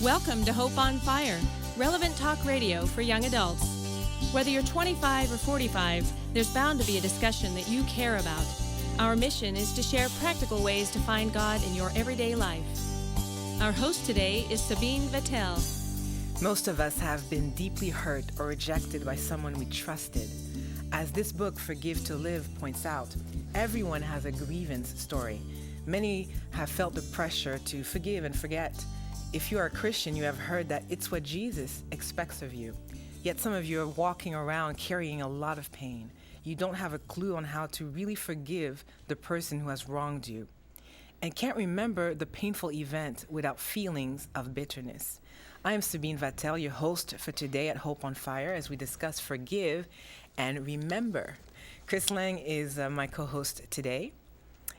Welcome to Hope on Fire, relevant talk radio for young adults. Whether you're 25 or 45, there's bound to be a discussion that you care about. Our mission is to share practical ways to find God in your everyday life. Our host today is Sabine Vatel. Most of us have been deeply hurt or rejected by someone we trusted. As this book, Forgive to Live, points out, everyone has a grievance story. Many have felt the pressure to forgive and forget. If you are a Christian, you have heard that it's what Jesus expects of you. Yet some of you are walking around carrying a lot of pain. You don't have a clue on how to really forgive the person who has wronged you, and can't remember the painful event without feelings of bitterness. I am Sabine Vatel, your host for today at Hope on Fire, as we discuss forgive and remember. Chris Lang is my co-host today.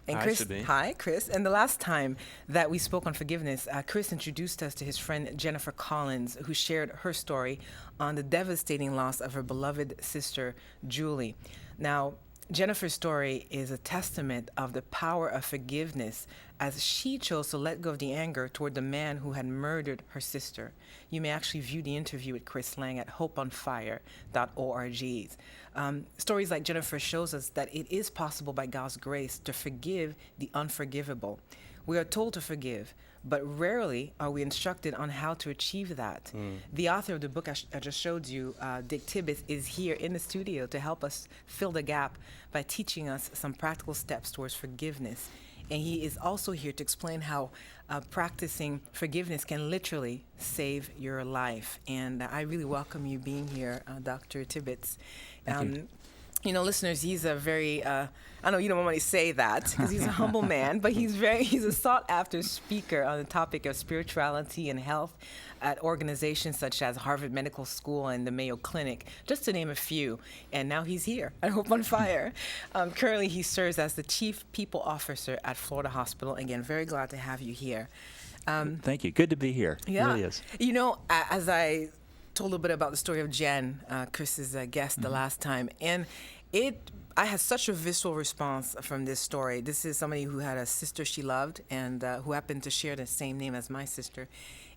And Hi, Chris, Sabine. Hi, Chris. And the last time that we spoke on forgiveness, Chris introduced us to his friend Jennifer Collins, who shared her story on the devastating loss of her beloved sister, Julie. Now, Jennifer's story is a testament of the power of forgiveness as she chose to let go of the anger toward the man who had murdered her sister. You may actually view the interview with Chris Lang at hopeonfire.org. Stories like Jennifer shows us that it is possible by God's grace to forgive the unforgivable. We are told to forgive, but rarely are we instructed on how to achieve that. The author of the book I just showed you, Dick Tibbits, is here in the studio to help us fill the gap by teaching us some practical steps towards forgiveness. And he is also here to explain how practicing forgiveness can literally save your life. And I really welcome you being here, Dr. Tibbits. Thank you. You know, listeners, he's a very, I know you don't want me to say that because he's a humble man, but he's a sought-after speaker on the topic of spirituality and health at organizations such as Harvard Medical School and the Mayo Clinic, just to name a few. And now he's here at Hope on Fire. Currently, he serves as the Chief People Officer at Florida Hospital. Again, very glad to have you here. Thank you. Good to be here. Yeah. It really is. You know, as I told a little bit about the story of Jen, Chris's guest the last time, and I had such a visceral response from this story. This is somebody who had a sister she loved and who happened to share the same name as my sister.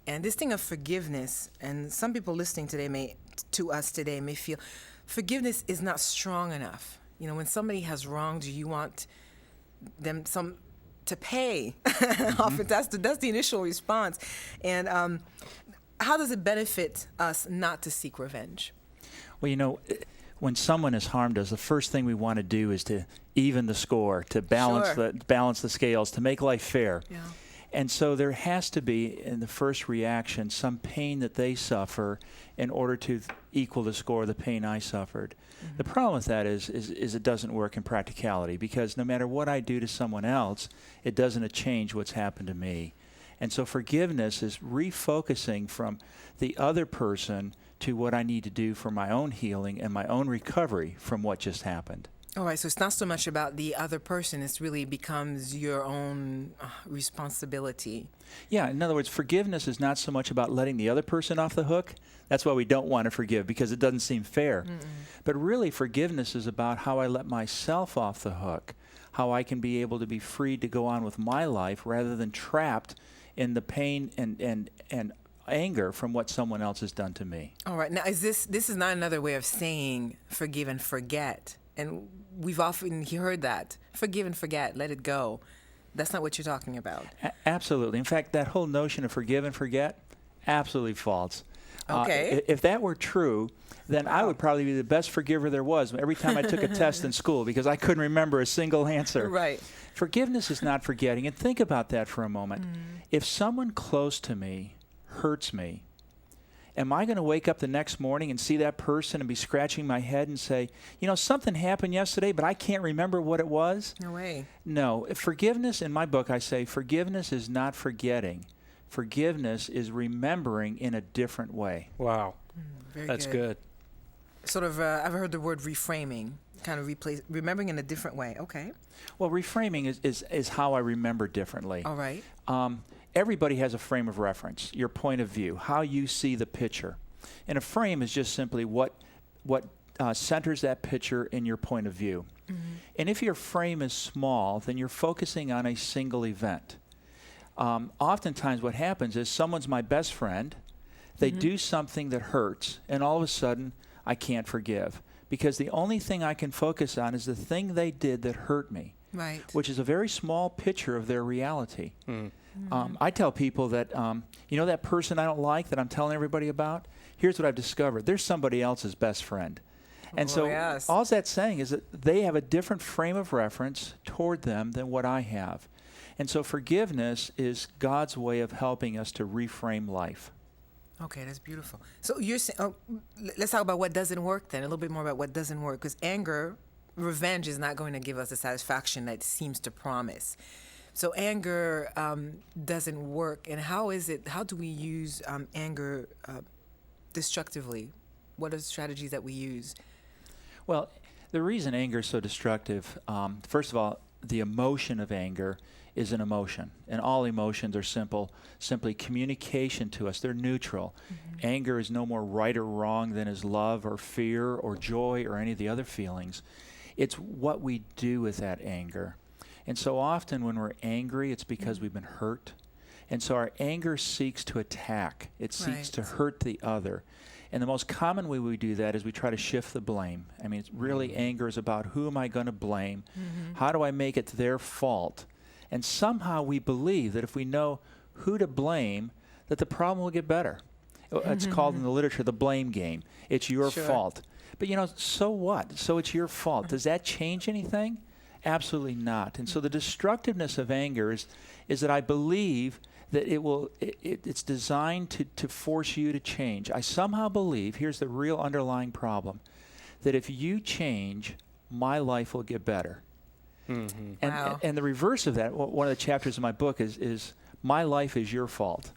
And this thing of forgiveness, and some people listening to us today may feel forgiveness is not strong enough. You know, when somebody has wronged you, you want them to pay. Often that's the initial response. And how does it benefit us not to seek revenge? Well, you know, when someone has harmed us, the first thing we want to do is to even the score, to balance the scales, to make life fair. Yeah. And so there has to be, in the first reaction, some pain that they suffer in order to equal the score of the pain I suffered. Mm-hmm. The problem with that is it doesn't work in practicality, because no matter what I do to someone else, it doesn't change what's happened to me. And so forgiveness is refocusing from the other person to what I need to do for my own healing and my own recovery from what just happened. All right, so it's not so much about the other person, it really becomes your own responsibility. Yeah, in other words, forgiveness is not so much about letting the other person off the hook. That's why we don't want to forgive, because it doesn't seem fair. But really, forgiveness is about how I let myself off the hook, how I can be able to be free to go on with my life rather than trapped in the pain and anger from what someone else has done to me. All right. Now, this is not another way of saying forgive and forget. And we've often heard that. Forgive and forget, let it go. That's not what you're talking about. Absolutely. In fact, that whole notion of forgive and forget, absolutely false. Okay. If that were true, then I would probably be the best forgiver there was every time I took a test in school, because I couldn't remember a single answer. Right. Forgiveness is not forgetting. And think about that for a moment. If someone close to me hurts me, am I going to wake up the next morning and see that person and be scratching my head and say, you know, something happened yesterday, but I can't remember what it was? No way. No. Forgiveness, in my book, I say forgiveness is not forgetting. Forgiveness is remembering in a different way. Wow. Very That's good. Sort of, I've heard the word reframing, kind of remembering in a different way. Okay. Well, reframing is how I remember differently. All right. Everybody has a frame of reference, your point of view, how you see the picture. And a frame is just simply what centers that picture in your point of view. And if your frame is small, then you're focusing on a single event. oftentimes what happens is someone's my best friend, they do something that hurts, and all of a sudden I can't forgive. Because the only thing I can focus on is the thing they did that hurt me, Right. which is a very small picture of their reality. I tell people that, that person I don't like that I'm telling everybody about, here's what I've discovered. There's somebody else's best friend. And so yes. all that's saying is that they have a different frame of reference toward them than what I have. And so forgiveness is God's way of helping us to reframe life. Okay, that's beautiful. So you're saying, let's talk about what doesn't work then, a little bit more about what doesn't work, because anger, revenge is not going to give us the satisfaction that it seems to promise. So anger doesn't work, and how do we use anger destructively? What are the strategies that we use? Well, the reason anger is so destructive, first of all, the emotion of anger is an emotion, and all emotions are simply communication to us. They're neutral. Anger is no more right or wrong than is love or fear or joy or any of the other feelings. It's what we do with that anger. And so often when we're angry, it's because we've been hurt. And so our anger seeks to attack. It seeks to hurt the other. And the most common way we do that is we try to shift the blame. I mean, it's really anger is about who am I going to blame? How do I make it their fault? And somehow we believe that if we know who to blame, that the problem will get better. It's called in the literature the blame game. It's your fault. But so what? So it's your fault. Does that change anything? Absolutely not. And so the destructiveness of anger is that I believe that it's designed to force you to change. I somehow believe, here's the real underlying problem, that if you change, my life will get better. And the reverse of that, one of the chapters in my book is my life is your fault.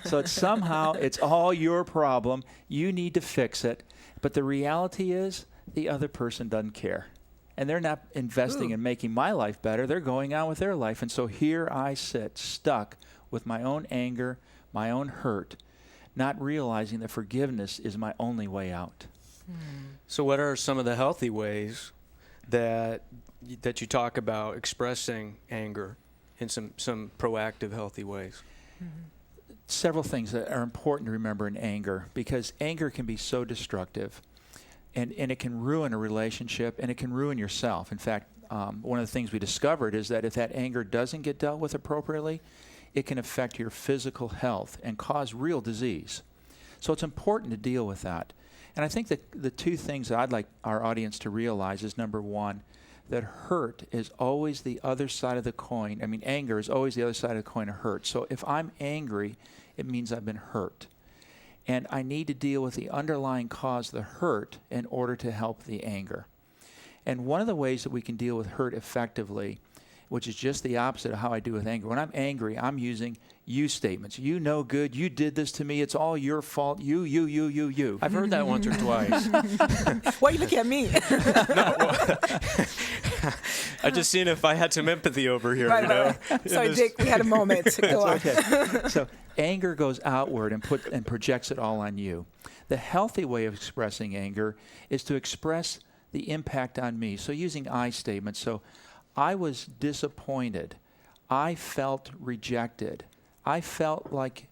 So it's all your problem. You need to fix it. But the reality is the other person doesn't care. And they're not investing in making my life better. They're going on with their life. And so here I sit, stuck with my own anger, my own hurt, not realizing that forgiveness is my only way out. So what are some of the healthy ways that you talk about expressing anger in some proactive, healthy ways? Several things that are important to remember in anger, because anger can be so destructive, and it can ruin a relationship, and it can ruin yourself. In fact, one of the things we discovered is that if that anger doesn't get dealt with appropriately, it can affect your physical health and cause real disease. So it's important to deal with that. And I think that the two things that I'd like our audience to realize is, number one, that hurt is always the other side of the coin. I mean, anger is always the other side of the coin of hurt. So if I'm angry, it means I've been hurt. And I need to deal with the underlying cause of the hurt in order to help the anger. And one of the ways that we can deal with hurt effectively, which is just the opposite of how I do with anger. When I'm angry, I'm using you statements. You no good. You did this to me. It's all your fault. You. I've heard that once or twice. Why are you looking at me? I just seen if I had some empathy over here. Right. Sorry, Dick, we had a moment. Go on. Okay. So anger goes outward and projects it all on you. The healthy way of expressing anger is to express the impact on me. So using I statements. So I was disappointed. I felt rejected. I felt like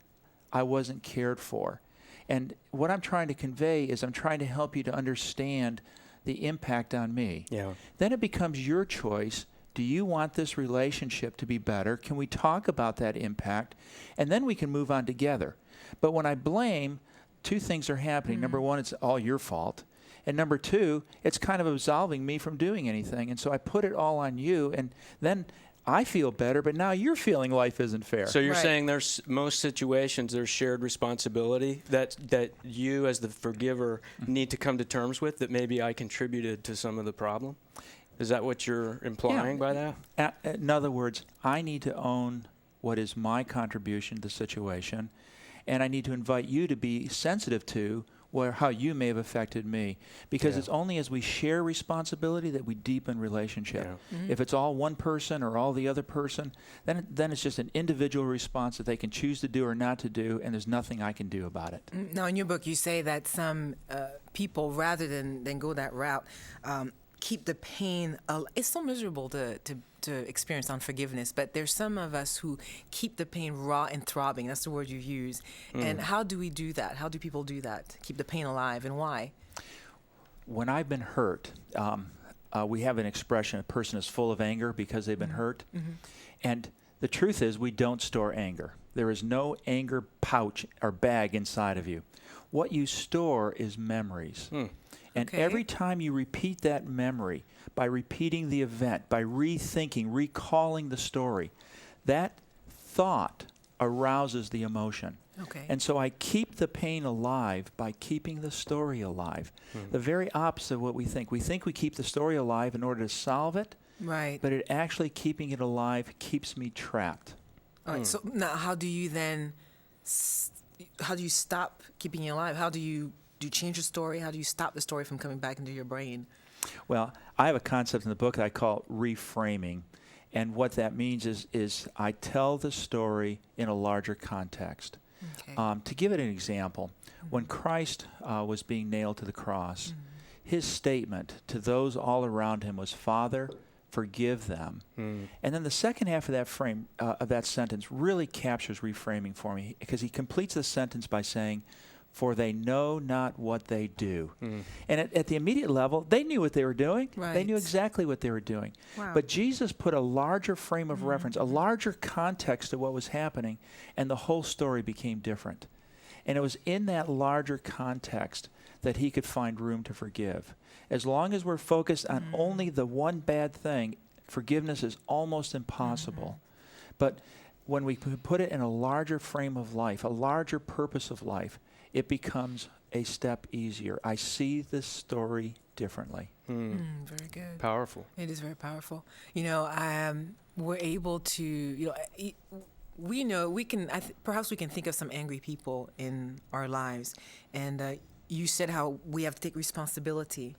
I wasn't cared for. And what I'm trying to convey is I'm trying to help you to understand the impact on me. Yeah. Then it becomes your choice. Do you want this relationship to be better? Can we talk about that impact? And then we can move on together. But when I blame, two things are happening. Number one, it's all your fault. And number two, it's kind of absolving me from doing anything. And so I put it all on you, and then I feel better, but now you're feeling life isn't fair. So you're saying there's most situations there's shared responsibility that you as the forgiver need to come to terms with, that maybe I contributed to some of the problem? Is that what you're implying by that? In other words, I need to own what is my contribution to the situation, and I need to invite you to be sensitive to how you may have affected me. Because it's only as we share responsibility that we deepen relationship. Yeah. If it's all one person or all the other person, then it's just an individual response that they can choose to do or not to do, and there's nothing I can do about it. Now, in your book, you say that some people, rather than go that route, keep the pain. It's so miserable to to experience unforgiveness, but there's some of us who keep the pain raw and throbbing. That's the word you use. And how do we do that? How do people do that? Keep the pain alive, and why? When I've been hurt, we have an expression, a person is full of anger because they've been hurt. And the truth is, we don't store anger. There is no anger pouch or bag inside of you. What you store is memories. And every time you repeat that memory, by repeating the event, by rethinking, recalling the story, that thought arouses the emotion. And so I keep the pain alive by keeping the story alive. The very opposite of what we think. We think we keep the story alive in order to solve it, but it actually keeping it alive keeps me trapped. All right, so now how do you then, how do you stop keeping it alive? How do you change the story? How do you stop the story from coming back into your brain? Well, I have a concept in the book that I call reframing. And what that means is I tell the story in a larger context. To give it an example, when Christ was being nailed to the cross, his statement to those all around him was, "Father, forgive them." And then the second half of that sentence really captures reframing for me, because he completes the sentence by saying, "For they know not what they do." And at the immediate level, they knew what they were doing. They knew exactly what they were doing. But Jesus put a larger frame of reference, a larger context to what was happening, and the whole story became different. And it was in that larger context that he could find room to forgive. As long as we're focused on only the one bad thing, forgiveness is almost impossible. But when we put it in a larger frame of life, a larger purpose of life, it becomes a step easier. I see this story differently. Very good. Powerful. It is very powerful. You know, we're able to, you know, we know we can, perhaps we can think of some angry people in our lives. And you said how we have to take responsibility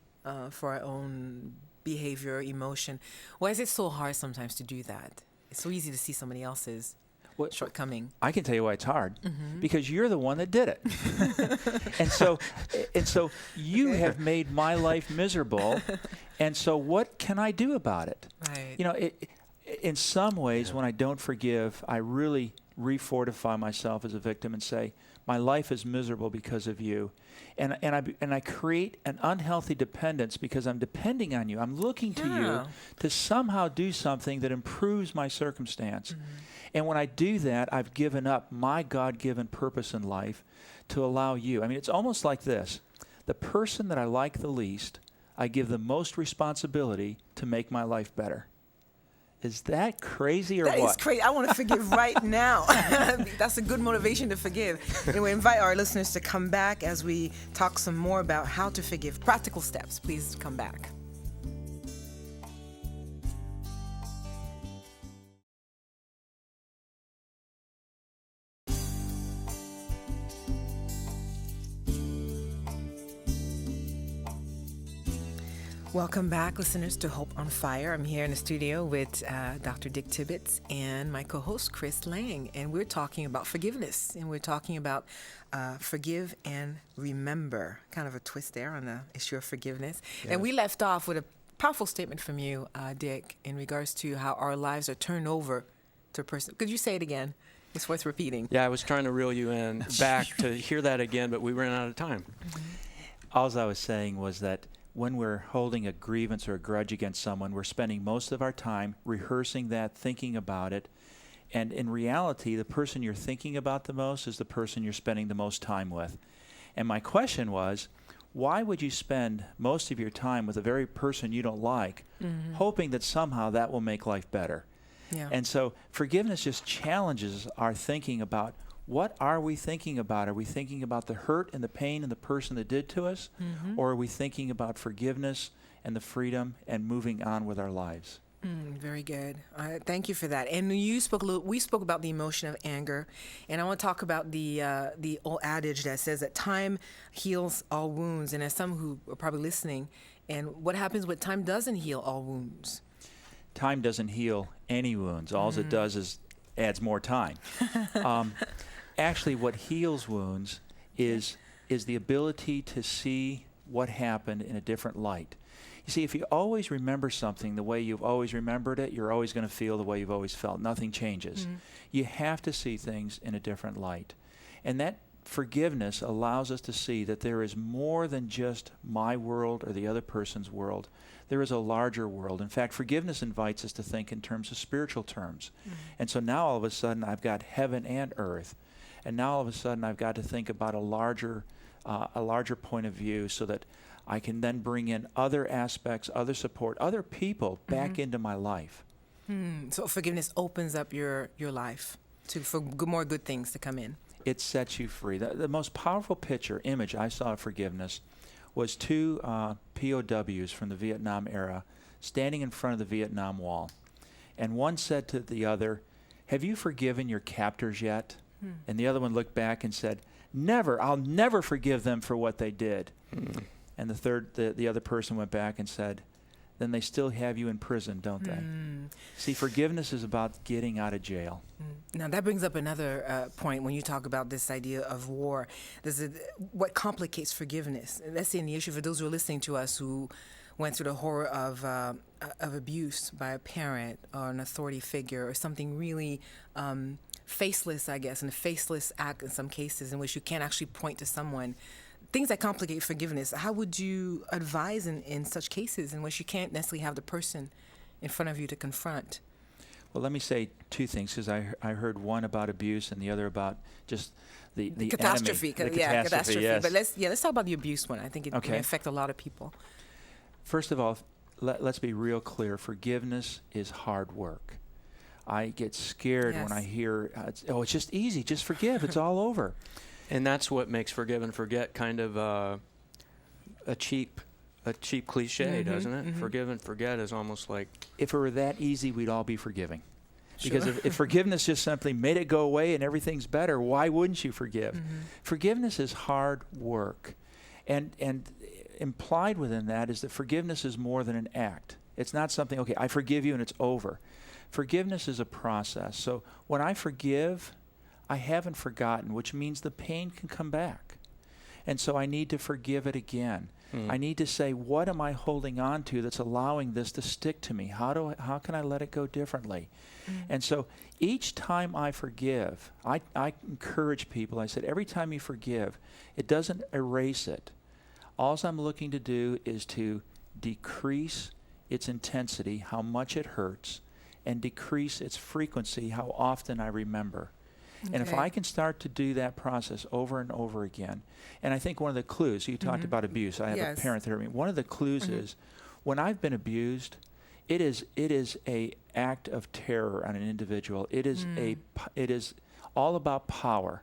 for our own behavior, emotion. Why is it so hard sometimes to do that? It's so easy to see somebody else's shortcoming. I can tell you why it's hard. Because you're the one that did it. and so you have made my life miserable. And so what can I do about it? You know, in some ways, when I don't forgive, I really refortify myself as a victim and say, my life is miserable because of you. And I create an unhealthy dependence because I'm depending on you. I'm looking to you to somehow do something that improves my circumstance. And when I do that, I've given up my God-given purpose in life to allow you. I mean, it's almost like this. The person that I like the least, I give the most responsibility to make my life better. Is that crazy or what? That is crazy. I want to forgive right now. That's a good motivation to forgive. And we invite our listeners to come back as we talk some more about how to forgive. Practical steps. Please come back. Welcome back, listeners, to Hope on Fire. I'm here in the studio with Dr. Dick Tibbits and my co-host, Chris Lang, and we're talking about forgiveness, and we're talking about forgive and remember, kind of a twist there on the issue of forgiveness. Yes. And we left off with a powerful statement from you, Dick, in regards to how our lives are turned over to a person. Could you say it again? It's worth repeating. Yeah, I was trying to reel you in back to hear that again, but we ran out of time. All I was saying was that when we're holding a grievance or a grudge against someone, we're spending most of our time rehearsing that, thinking about it. And in reality, the person you're thinking about the most is the person you're spending the most time with. And my question was, why would you spend most of your time with a very person you don't like, hoping that somehow that will make life better? And so forgiveness just challenges our thinking about, what are we thinking about? Are we thinking about the hurt and the pain and the person that did to us? Or are we thinking about forgiveness and the freedom and moving on with our lives? Very good. Thank you for that. And we spoke about the emotion of anger, and I want to talk about the old adage that says that time heals all wounds. And as some who are probably listening, and what happens when time doesn't heal all wounds? Time doesn't heal any wounds. All it does is adds more time. Actually, what heals wounds is the ability to see what happened in a different light. You You see, if you always remember something the way you've always remembered it, you're always going to feel the way you've always felt. Nothing changes. You have to see things in a different light. And that forgiveness allows us to see that there is more than just my world or the other person's world. There is a larger world. In fact, forgiveness invites us to think in terms of spiritual terms. And so now all of a sudden I've got heaven and earth. And now all of a sudden I've got to think about a larger point of view so that I can then bring in other aspects, other support, other people back into my life. So forgiveness opens up your life for more good things to come in. It sets you free. The most powerful image I saw of forgiveness was two POWs from the Vietnam era standing in front of the Vietnam Wall. And one said to the other, "Have you forgiven your captors yet?" And the other one looked back and said, "Never. I'll never forgive them for what they did." And the other person went back and said, "Then they still have you in prison, don't they?" See, forgiveness is about getting out of jail. Now, that brings up another point when you talk about this idea of war. What complicates forgiveness? That's the issue for those who are listening to us who went through the horror of abuse by a parent or an authority figure or something really faceless, I guess, and a faceless act in some cases in which you can't actually point to someone. Things that complicate forgiveness. How would you advise in such cases in which you can't necessarily have the person in front of you to confront? Well, let me say two things, because I heard one about abuse and the other about just the catastrophe. Enemy. Catastrophe. Yes. But let's talk about the abuse one. I think it may affect a lot of people. First of all, let's be real clear. Forgiveness is hard work. I get scared when I hear, it's just easy. Just forgive. It's all over. And that's what makes forgive and forget kind of a cheap cliche, doesn't it? Forgive and forget is almost like... If it were that easy, we'd all be forgiving. Because if forgiveness just simply made it go away and everything's better, why wouldn't you forgive? Forgiveness is hard work. And implied within that is that forgiveness is more than an act. It's not something, okay, I forgive you and it's over. Forgiveness is a process. So when I forgive, I haven't forgotten, which means the pain can come back. And so I need to forgive it again. I need to say, what am I holding on to that's allowing this to stick to me? How can I let it go differently? And so each time I forgive, I encourage people, I said, every time you forgive, it doesn't erase it. All I'm looking to do is to decrease its intensity, how much it hurts, and decrease its frequency, how often I remember. Okay. And if I can start to do that process over and over again, and I think one of the clues, you talked about abuse, I have a parent there. One of the clues is, when I've been abused, it is a act of terror on an individual. It is all about power.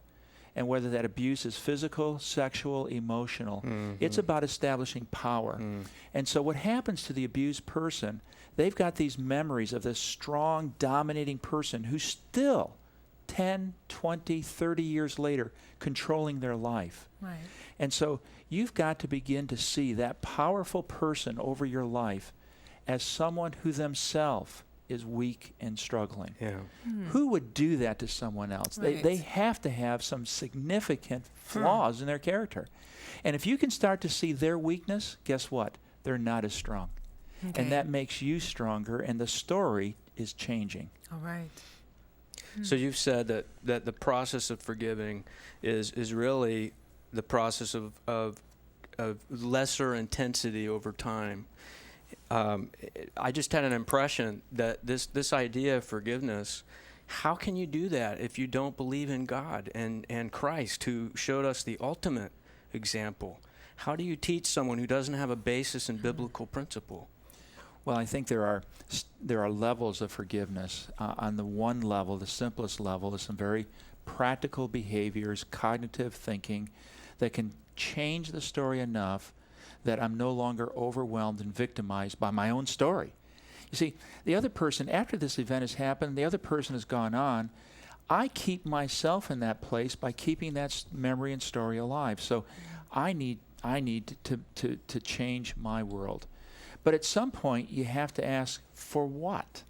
And whether that abuse is physical, sexual, emotional, it's about establishing power. And so what happens to the abused person, they've got these memories of this strong, dominating person who's still 10, 20, 30 years later controlling their life. Right. And so you've got to begin to see that powerful person over your life as someone who themselves is weak and struggling. Yeah. Who would do that to someone else? Right. They have to have some significant flaws in their character. And if you can start to see their weakness, guess what? They're not as strong. Okay. And that makes you stronger, and the story is changing. All right. So you've said that the process of forgiving is really the process of lesser intensity over time. I just had an impression that this idea of forgiveness, how can you do that if you don't believe in God and Christ, who showed us the ultimate example? How do you teach someone who doesn't have a basis in biblical principle? Well, I think there are levels of forgiveness. On the one level, the simplest level, is some very practical behaviors, cognitive thinking, that can change the story enough that I'm no longer overwhelmed and victimized by my own story. You see, the other person, after this event has happened, the other person has gone on, I keep myself in that place by keeping that memory and story alive. So I need to change my world. But at some point, you have to ask, for what?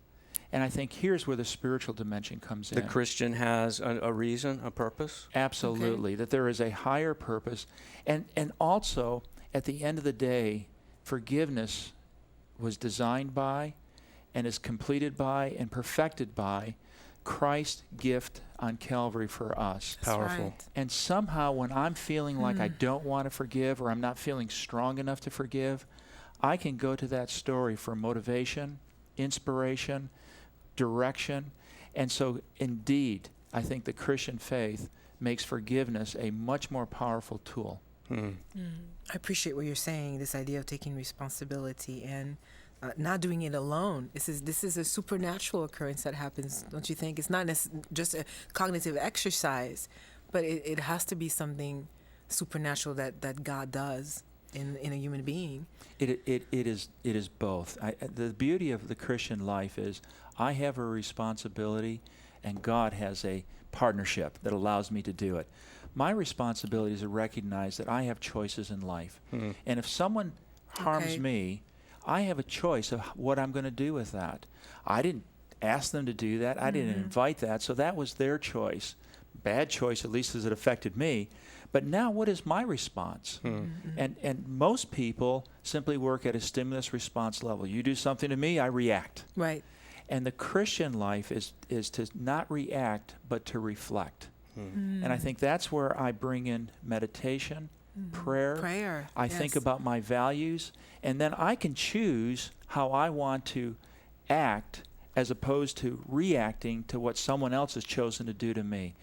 And I think here's where the spiritual dimension comes in. The Christian has a reason, a purpose? Absolutely, that there is a higher purpose. And also, at the end of the day, forgiveness was designed by and is completed by and perfected by Christ's gift on Calvary for us. That's Powerful. right. And somehow when I'm feeling like I don't want to forgive or I'm not feeling strong enough to forgive, I can go to that story for motivation, inspiration, direction. And so indeed, I think the Christian faith makes forgiveness a much more powerful tool. I appreciate what you're saying, this idea of taking responsibility and not doing it alone. This is a supernatural occurrence that happens, don't you think? It's not just a cognitive exercise, but it has to be something supernatural that God does in a human being. It is both. The beauty of the Christian life is I have a responsibility and God has a partnership that allows me to do it. My responsibility is to recognize that I have choices in life. And if someone harms me, I have a choice of what I'm going to do with that. I didn't ask them to do that. I didn't invite that. So that was their choice. Bad choice, at least as it affected me. But now what is my response? And most people simply work at a stimulus response level. You do something to me, I react. Right. And the Christian life is to not react, but to reflect. And I think that's where I bring in meditation, prayer. I think about my values, and then I can choose how I want to act as opposed to reacting to what someone else has chosen to do to me.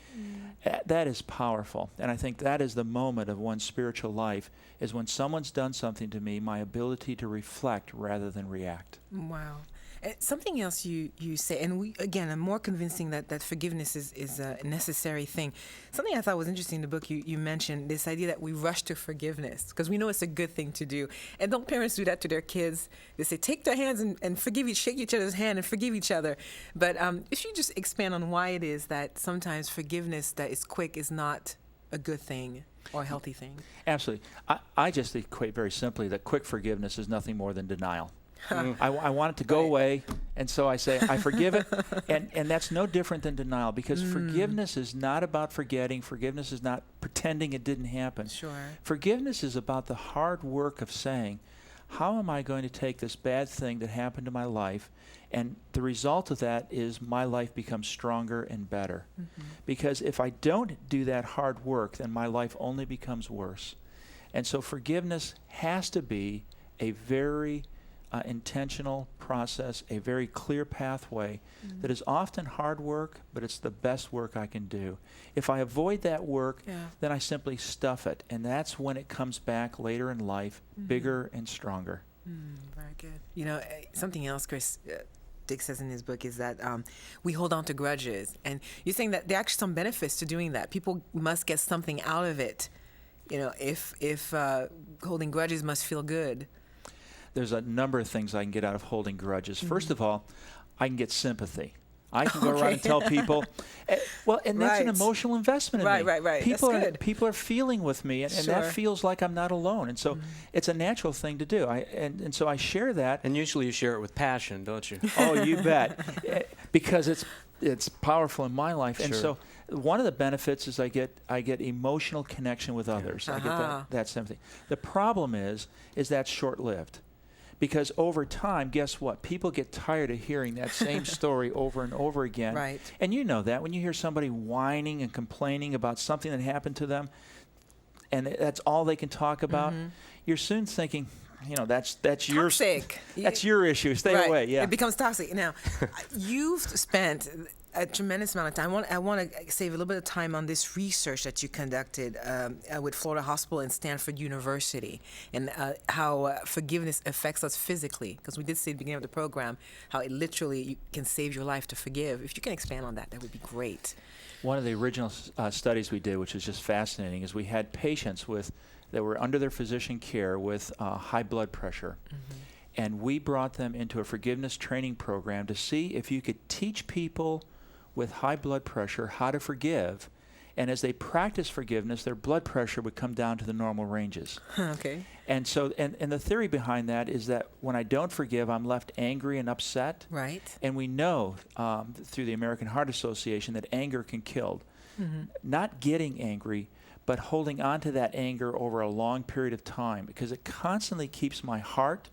That is powerful. And I think that is the moment of one's spiritual life, is when someone's done something to me, my ability to reflect rather than react. Wow. Something else you say, and we again are more convincing that forgiveness is a necessary thing. Something I thought was interesting in the book, you mentioned this idea that we rush to forgiveness because we know it's a good thing to do. And don't parents do that to their kids? They say, take their hands and shake each other's hand and forgive each other. But if you just expand on why it is that sometimes forgiveness that is quick is not a good thing or a healthy thing. Absolutely. I just equate very simply that quick forgiveness is nothing more than denial. I want it to go away, and so I say, I forgive it, and that's no different than denial, because forgiveness is not about forgetting. Forgiveness is not pretending it didn't happen. Sure. Forgiveness is about the hard work of saying, how am I going to take this bad thing that happened to my life, and the result of that is my life becomes stronger and better. Because if I don't do that hard work, then my life only becomes worse. And so forgiveness has to be a very intentional process, a very clear pathway that is often hard work, but it's the best work I can do. If I avoid that work, then I simply stuff it, and that's when it comes back later in life, bigger and stronger. Very good. You know, something else Chris Dick says in his book is that we hold on to grudges, and you're saying that there are actually some benefits to doing that. People must get something out of it. You know, if holding grudges must feel good. There's a number of things I can get out of holding grudges. First of all, I can get sympathy. I can go around and tell people, and that's an emotional investment in me. Right. People That's are good. people are feeling with me, and that feels like I'm not alone. And so it's a natural thing to do. And so I share that. And usually you share it with passion, don't you? Oh, you bet, because it's powerful in my life. And so one of the benefits is I get emotional connection with others. I get that sympathy. The problem is that's short-lived. Because over time, guess what? People get tired of hearing that same story over and over again. Right. And you know that. When you hear somebody whining and complaining about something that happened to them, and that's all they can talk about, you're soon thinking, you know, that's your toxic. That's your issue. Stay away. Yeah. It becomes toxic. Now, you've spent a tremendous amount of time. I want to save a little bit of time on this research that you conducted with Florida Hospital and Stanford University, and how forgiveness affects us physically. Because we did say at the beginning of the program how it literally can save your life to forgive. If you can expand on that, that would be great. One of the original studies we did, which was just fascinating, is we had patients that were under their physician care with high blood pressure. And we brought them into a forgiveness training program to see if you could teach people with high blood pressure how to forgive, and as they practice forgiveness, their blood pressure would come down to the normal ranges. Okay. And so, and the theory behind that is that when I don't forgive, I'm left angry and upset. Right. And we know through the American Heart Association that anger can kill. Not getting angry, but holding on to that anger over a long period of time, because it constantly keeps my heart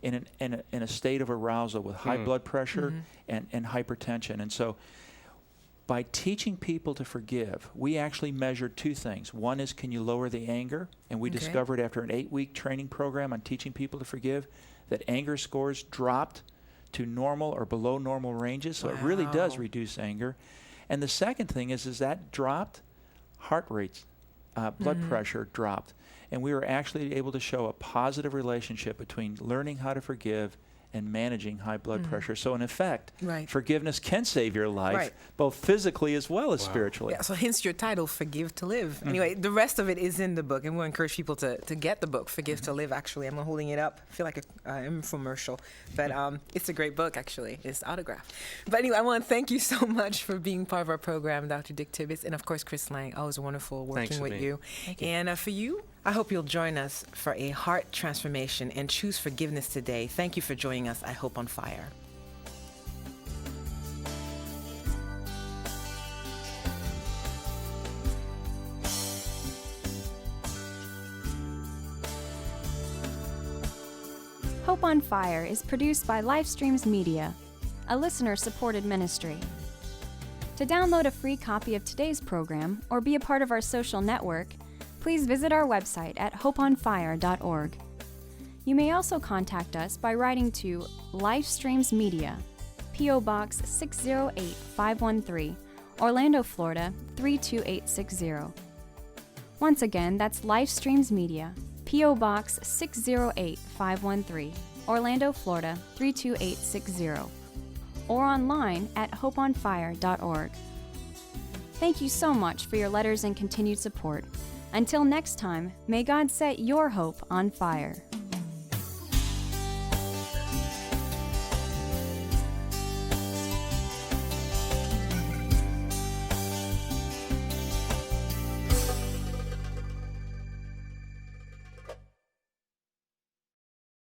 in a state of arousal with high blood pressure and hypertension. And so by teaching people to forgive, we actually measured two things. One is, can you lower the anger? And we discovered after an 8-week training program on teaching people to forgive that anger scores dropped to normal or below normal ranges. So it really does reduce anger. And the second thing is that dropped, heart rates, blood pressure dropped. And we were actually able to show a positive relationship between learning how to forgive and managing high blood pressure. So in effect, forgiveness can save your life, both physically as well as spiritually. Yeah, so hence your title, Forgive to Live. Anyway, the rest of it is in the book, and we'll encourage people to get the book, Forgive to Live, actually. I'm holding it up. I feel like an infomercial, but it's a great book, actually. It's autographed. But anyway, I want to thank you so much for being part of our program, Dr. Dick Tibbits, and of course, Chris Lang. Always wonderful working with you. And for you, I hope you'll join us for a heart transformation and choose forgiveness today. Thank you for joining us at Hope on Fire. Hope on Fire is produced by Livestreams Media, a listener-supported ministry. To download a free copy of today's program or be a part of our social network, please visit our website at hopeonfire.org. You may also contact us by writing to Livestreams Media, P.O. Box 608513, Orlando, Florida 32860. Once again, that's Livestreams Media, P.O. Box 608513, Orlando, Florida 32860, or online at hopeonfire.org. Thank you so much for your letters and continued support. Until next time, may God set your hope on fire.